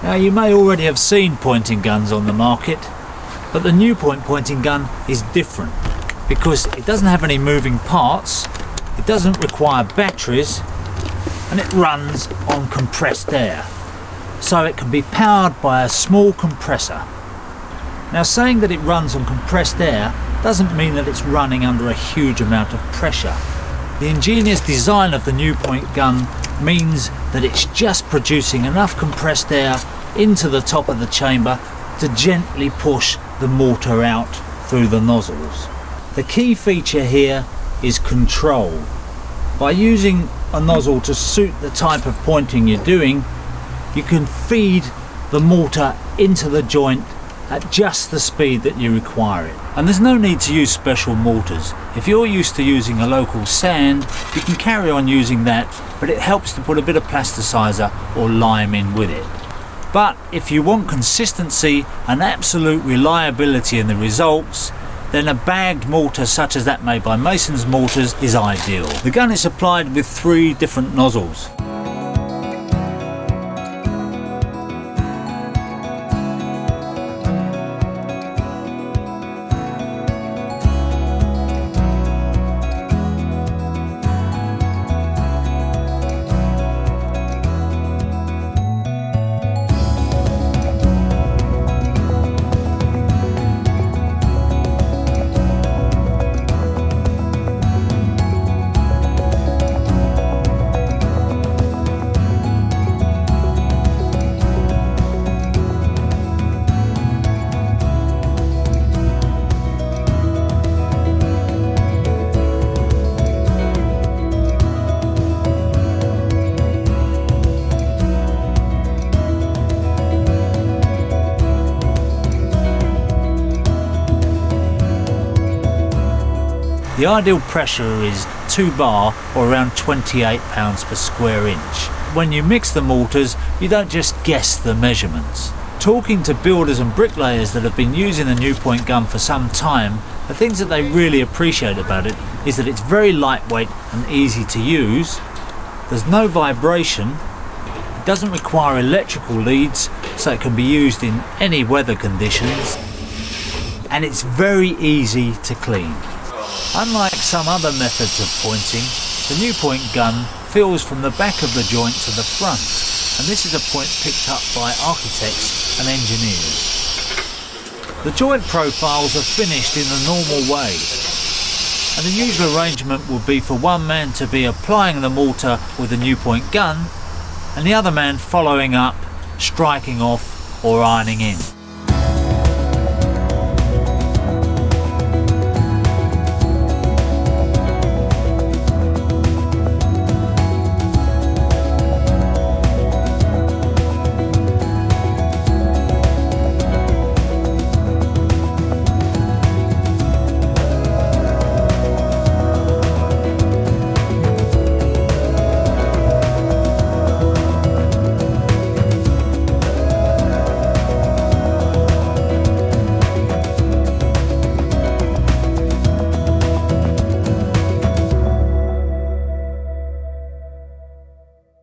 Now, you may already have seen pointing guns on the market, but the Pnu-Point pointing gun is different because it doesn't have any moving parts, it doesn't require batteries, and it runs on compressed air. So it can be powered by a small compressor. Now, saying that it runs on compressed air doesn't mean that it's running under a huge amount of pressure. The ingenious design of the Pnu-Point gun means that it's just producing enough compressed air into the top of the chamber to gently push the mortar out through the nozzles. The key feature here is control. By using a nozzle to suit the type of pointing you're doing, you can feed the mortar into the joint at just the speed that you require it. And there's no need to use special mortars. If you're used to using a local sand, you can carry on using that, but it helps to put a bit of plasticizer or lime in with it. But if you want consistency and absolute reliability in the results, then a bagged mortar such as that made by Mason's Mortars is ideal. The gun is supplied with 3 different nozzles. The ideal pressure is 2 bar or around 28 pounds per square inch. When you mix the mortars, you don't just guess the measurements. Talking to builders and bricklayers that have been using the Pnu-Point gun for some time, the things that they really appreciate about it is that it's very lightweight and easy to use. There's no vibration. It doesn't require electrical leads, so it can be used in any weather conditions. And it's very easy to clean. Unlike some other methods of pointing, the Pnu-Point gun fills from the back of the joint to the front, and this is a point picked up by architects and engineers. The joint profiles are finished in the normal way, and the usual arrangement would be for one man to be applying the mortar with the Pnu-Point gun and the other man following up, striking off or ironing in.